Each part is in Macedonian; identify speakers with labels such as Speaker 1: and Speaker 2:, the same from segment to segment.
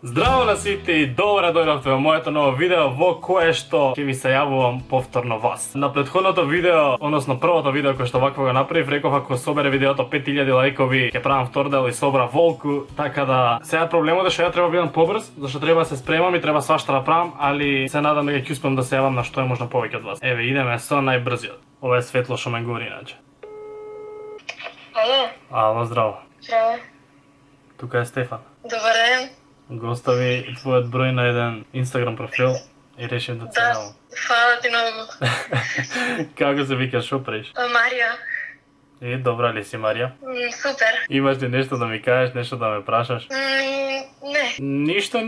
Speaker 1: Здраво на сите и добре дојдовте во моето ново видео во кое што ќе ви се јавувам повторно вас. На претходното видео, односно првото видео кое што вакво го направив, реков ако собере видеото 5000 лајкови, ќе правам втор дел и собра волку, така да сега проблемот е што ја треба да бидам побрз, зашто треба да се спремам и треба свашта да правам, али се надам дека ќе успеам да се јавам на што е можно повеќе од вас. Еве, идеме со најбрзиот. Ова е светло што ме гори иначе.
Speaker 2: Ало,
Speaker 1: Ало, здраво.
Speaker 2: здраво.
Speaker 1: Тука е Стефан.
Speaker 2: Добар ден.
Speaker 1: Го остави твојот број на еден Инстаграм профил и решив да те
Speaker 2: Да,
Speaker 1: јавам.
Speaker 2: фала ти многу.
Speaker 1: Како се викаш, шо правиш?
Speaker 2: Марија.
Speaker 1: И добра ли си, Марија?
Speaker 2: Супер.
Speaker 1: Имаш ли нешто да ми кажеш, нешто да ме прашаш?
Speaker 2: Не.
Speaker 1: Ништо.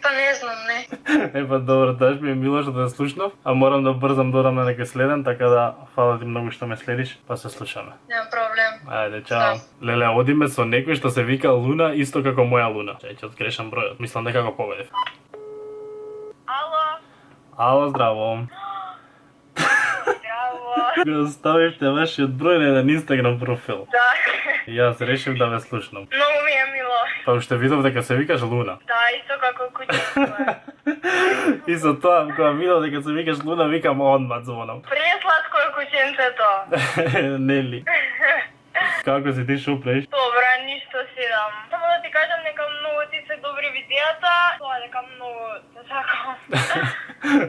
Speaker 2: Па не знам, не.
Speaker 1: Епа добро, даш ми е мило што те слушнав, а морам да брзам додам на некој следен, така да фала ти многу што ме следиш, па се слушаме.
Speaker 2: Нема проблем.
Speaker 1: Ајде, чао. Леле, одиме со некој што се вика Луна, исто како моја Луна. Чај, ќе открешам бројот, мислам дека го победев.
Speaker 2: Ало.
Speaker 1: Ало, здраво.
Speaker 2: Здраво.
Speaker 1: Го оставивте вашиот број на еден Инстаграм профил.
Speaker 2: Да.
Speaker 1: И јас решив да ве слушнам.
Speaker 2: Многу ми е мило.
Speaker 1: Па уште видов дека се викаш Луна.
Speaker 2: Да, исто како куќето.
Speaker 1: И со тоа, кога видов дека се викаш Луна, викам одма звонам.
Speaker 2: Пресладко е куќенцето.
Speaker 1: Нели? Како си ти, шо правиш?
Speaker 2: Добра, ништо си дам. Само да ти кажам дека многу ти се добри видеата. Тоа дека многу те сакам.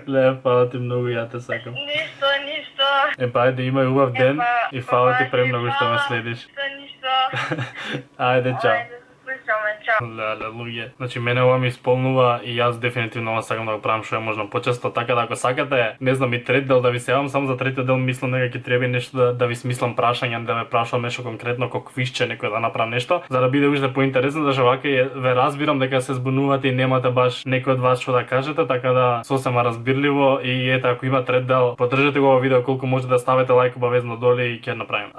Speaker 1: Ле, фала ти многу, ја те сакам.
Speaker 2: Ништо.
Speaker 1: Епа, ајде, имај убав ден и фала ти премногу што ме
Speaker 2: фала.
Speaker 1: следиш.
Speaker 2: Ништо.
Speaker 1: Ајде, чао.
Speaker 2: Ајде, се слушаме, чао.
Speaker 1: Леле, луѓе. Значи, мене ова ми исполнува и јас дефинитивно ова сакам да го правам што е можно почесто, така да ако сакате, не знам, и трет дел да ви се јавам, само за третиот дел мислам дека ќе треба нешто да ви смислам прашања, да ме прашувам нешто конкретно, како квизче, некој да направам нешто, за да биде уште поинтересно, зашто вака ве разбирам дека се збунувате и немате баш некој од вас што да кажете, така да сосема разбирливо и ете, ако има трет дел, поддржете го ова видео колку може да ставите лајк обавезно доле и ќе направим.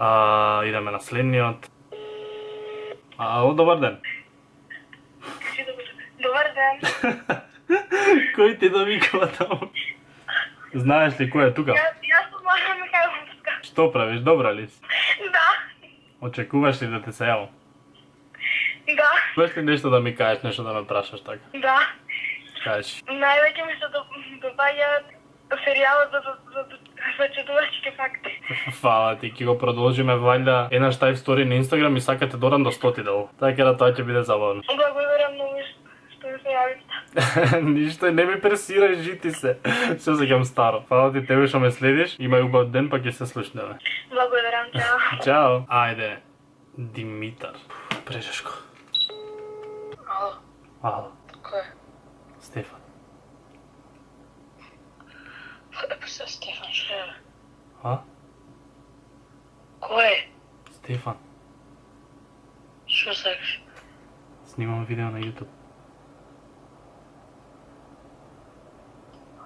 Speaker 1: Идеме на следниот. Ало, добар ден.
Speaker 2: Добар ден.
Speaker 1: Кој ти да викава таму? Знаеш ли кој е тука?
Speaker 2: Јас сум Мара Михајловска.
Speaker 1: Што правиш, добра ли си?
Speaker 2: Да.
Speaker 1: Очекуваш ли да те се јавам?
Speaker 2: Да.
Speaker 1: Имаш ли нешто да ми кажеш, нешто да ме прашаш така?
Speaker 2: Да.
Speaker 1: Кажеш.
Speaker 2: Највеќе ми се допаѓаат серијалот за чудувачки факти.
Speaker 1: Фала ти, ќе го продолжиме вајда еднаш тај стори на Инстаграм и сакате дорам до 100 дел. Така да тоа ќе биде забавно.
Speaker 2: Благодарам многу што ми се јавивте.
Speaker 1: Ништо, не ми пресирај, жити се. Се осеќам старо. Фала ти тебе што ме следиш, имај убав ден, па ќе се слушнеме.
Speaker 2: Благодарам, чао.
Speaker 1: Чао. Ајде. Димитар. Прежешко.
Speaker 2: Ало,
Speaker 1: Ало.
Speaker 2: кој е?
Speaker 1: Стефан.
Speaker 2: Се Стефан, што е?
Speaker 1: А?
Speaker 2: Кој е?
Speaker 1: Стефан.
Speaker 2: Што сакаш?
Speaker 1: Снимам видео на YouTube.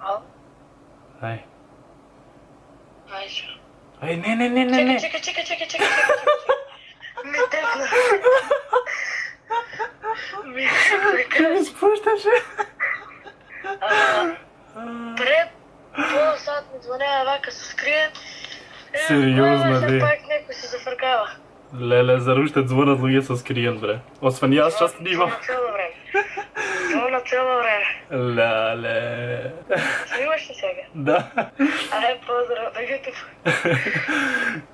Speaker 2: Ало?
Speaker 1: Ај.
Speaker 2: Ајчо.
Speaker 1: Ај, не.
Speaker 2: Чекај. Ме текна. Ме
Speaker 1: Ке ми спушташе?
Speaker 2: Пред пол сат ми звонеа вака се скриен.
Speaker 1: Сериозно ли?
Speaker 2: Пак некој се зафркава.
Speaker 1: Леле, зар уште звонат луѓе со скриен, бре? Освен јас час снимам.
Speaker 2: На цело време. На цело време.
Speaker 1: Леле.
Speaker 2: Снимаш ли сега?
Speaker 1: Да.
Speaker 2: Ај, поздрав на YouTube.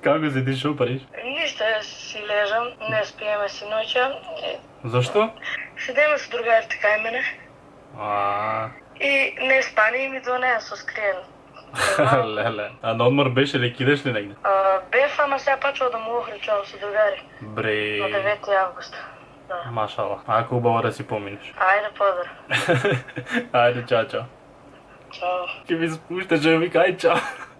Speaker 1: Како си ти, шо париш?
Speaker 2: Ништо, јас си лежам, не спиеме си ноќа.
Speaker 1: Зашто?
Speaker 2: Седеме со другарите кај мене. И не спани и ми звонеа со скриен.
Speaker 1: Леле. А на одмор беше ли, кидеш ли негде?
Speaker 2: Бев, ама сега пачува да му охричувам со другари. На
Speaker 1: Бре.
Speaker 2: 9 август. Да.
Speaker 1: Машала. Ако убаво да си поминеш.
Speaker 2: Ајде, поздрав.
Speaker 1: Ајде, чао.
Speaker 2: Чао.
Speaker 1: Ке ми спушташе, вика, ај чао.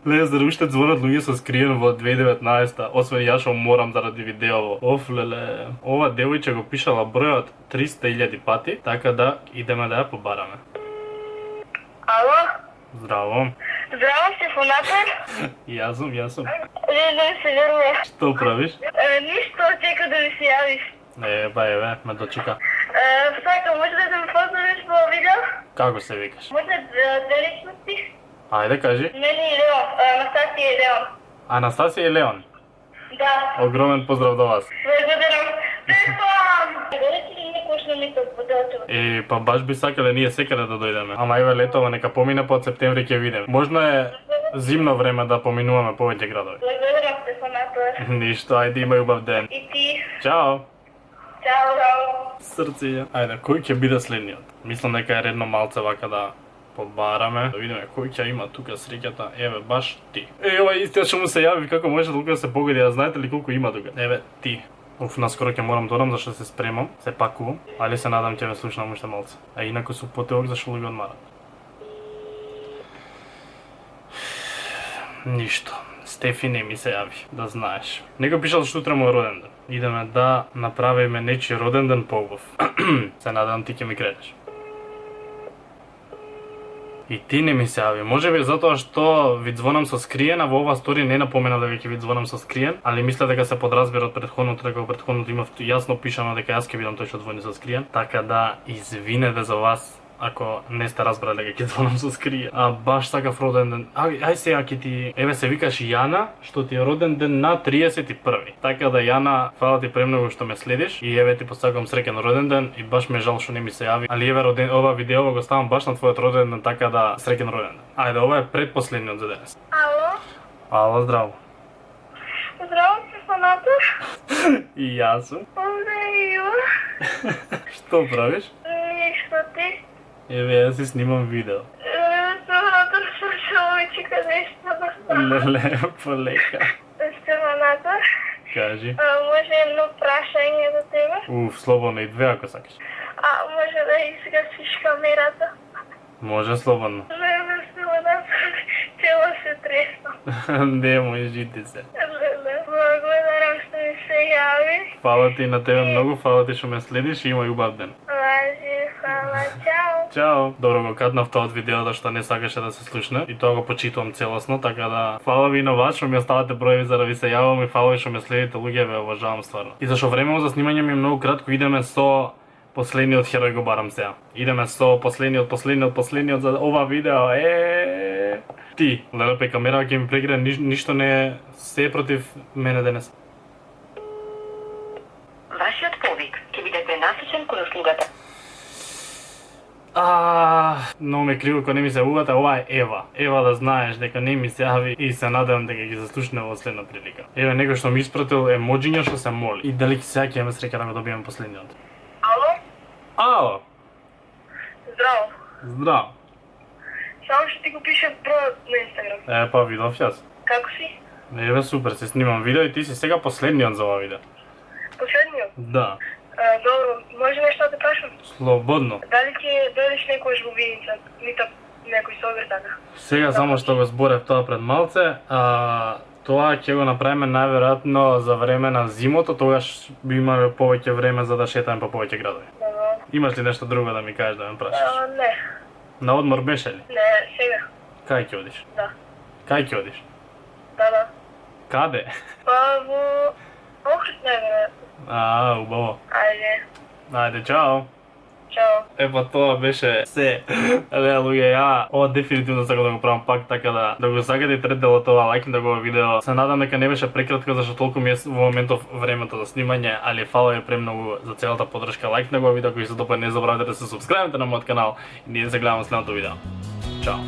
Speaker 1: Леле, зар уште звонат луѓе со скриен во 2019-та, освен јас што морам заради видеово. Оф, леле. Ова девојче го пишала бројот 300.000 пати, така да идеме да ја побараме.
Speaker 2: Ало?
Speaker 1: Здраво.
Speaker 2: Здраво, Стефанатор.
Speaker 1: Јас сум.
Speaker 2: Не се верува.
Speaker 1: Што правиш?
Speaker 2: Ништо, чека да ми се јавиш.
Speaker 1: Еве, ме дочека.
Speaker 2: Сакам, може да ме поздравиш по видео?
Speaker 1: Како се викаш?
Speaker 2: Може две личности?
Speaker 1: Ајде, кажи.
Speaker 2: Мене и Леон, Анастасија и Леон.
Speaker 1: Анастасија и Леон.
Speaker 2: Да.
Speaker 1: Огромен поздрав до вас.
Speaker 2: Благодарам. Стефан! Верите ли некој слушна ми тоа податува.
Speaker 1: Па баш би сакале ние секаде да дојдеме. Ама еве летово нека помине па од септември ќе видиме. Можно е зимно време да поминуваме повеќе градови.
Speaker 2: Благодарам те, Фанатор.
Speaker 1: Ништо, ајде има убав ден.
Speaker 2: И ти.
Speaker 1: Чао.
Speaker 2: Чао.
Speaker 1: Срце. Ајде, кој ќе биде следниот? Мислам дека е редно малце вака да побараме. Да видиме кој ќе има тука среќата. Еве баш ти. Ева истина што му се јави како може толку да се погоди. А знаете ли колку има тука? Еве ти. Уф, наскоро ќе морам да одам зашто се спремам, се пакувам, али се надам ќе ме слушнам уште малце. А инаку су потеок зашто луѓе одмарат. Ништо. Стефи не ми се јави, да знаеш. Некој пишал што утре му е роден ден. Идеме да направиме нечи роден ден поубав. Се надам ти ќе ми кrenеш. И ти не ми се јави. Може би затоа што ви звонам со скриен, а во ова стори не напоменав дека ќе ви звонам со скриен, али мисля дека се подразбира од претходното, дека во претходното имав јасно пишано дека јас ќе бидам тој што звони со скриен. Така да извинете за вас ако не сте разбрале дека ќе звонам со скриен. А баш сакав роден ден. Ај сега ќе ти еве се викаш Јана, што ти е роден ден на 31. Така да Јана, фала ти премногу што ме следиш и еве ти посакувам среќен роден ден и баш ме жал што не ми се јави. Али еве ова видео го ставам баш на твојот роден ден, така да среќен роден ден. Ајде, ова е предпоследниот за денес.
Speaker 2: Ало.
Speaker 1: Ало, здраво.
Speaker 2: Здраво се, Фанатор.
Speaker 1: И јас сум.
Speaker 2: Здраво.
Speaker 1: Што правиш?
Speaker 2: Ништо ти.
Speaker 1: Еве, јас си снимам видео.
Speaker 2: Фанатор, слушам ми чека нешто да става.
Speaker 1: Леле, полека.
Speaker 2: Фанатор.
Speaker 1: Кажи.
Speaker 2: Може едно прашање за тебе?
Speaker 1: Уф, слободно и две ако сакаш.
Speaker 2: Може да изгасиш камерата?
Speaker 1: Може слободно.
Speaker 2: Леле, Фанатор, цело се треснам.
Speaker 1: Не можите се.
Speaker 2: Леле, благодарам што ми се јави.
Speaker 1: Фала ти на тебе многу, фала ти што ме следиш и имај убав ден.
Speaker 2: Важи, фала, чао.
Speaker 1: Чао. Добро го каднав тоа од видеото што не сакаше да се слушне и тоа го почитувам целосно, така да фала ви на вас што ми оставате броеви за да ви се јавам и фала ви што ме следите луѓе, ве уважавам стварно. И зашто времето за снимање ми е многу кратко, идеме со последниот херој го барам сега. Идеме со последниот за ова видео. Ти, леле пе камера ќе ми прегре, ништо не е се против мене денес.
Speaker 3: Вашиот повик ќе биде пренасочен кон услугата.
Speaker 1: Но ме криво кога не ми се јавувате, ова е Ева. Ева да знаеш дека не ми се јави и се надевам дека ги заслушне во следна прилика. Еве некој што ми испратил емоџиња што се моли. И дали сега ќе имаме среќа да го добиеме последниот.
Speaker 2: Ало?
Speaker 1: Ало,
Speaker 2: Здраво.
Speaker 1: здраво.
Speaker 2: Само што ти го пишам бројот на Инстаграм.
Speaker 1: Па видов јас.
Speaker 2: Како си?
Speaker 1: Еве супер, се снимам видео и ти си сега последниот за ова видео.
Speaker 2: Последниот?
Speaker 1: Да,
Speaker 2: Добро, може нешто да те прашам?
Speaker 1: слободно.
Speaker 2: Дали ќе дојдеш некојаш во Виница? Нито некој собир така?
Speaker 1: Сега само што го зборев тоа пред малце, тоа ќе го направиме најверојатно за време на зимото, тогаш би имаме повеќе време за да шетаме по повеќе градови.
Speaker 2: Добро.
Speaker 1: Имаш ли нешто друго да ми кажеш да ме прашаш?
Speaker 2: Не,
Speaker 1: На одмор беше ли?
Speaker 2: не, сега.
Speaker 1: Кај ќе одиш?
Speaker 2: Да.
Speaker 1: Кај ќе одиш?
Speaker 2: Да.
Speaker 1: Каде?
Speaker 2: Па во Охрид најверојатно.
Speaker 1: Убаво.
Speaker 2: Ајде,
Speaker 1: Ајде, чао.
Speaker 2: чао.
Speaker 1: Епа тоа беше се. Леле луѓе, ова дефинитивно сакам да го правам пак, така да го сакате и трет делот ова, лајкнете го видео. Се надам дека не беше прекратко зашто толку ми е во моментов времето за снимање, али фала ви премногу за целата поддршка. Лајкнете го видео, кој се допаѓа, не забравяйте да се субскрајбите на мојот канал и ние се гледаме во следното видео. Чао.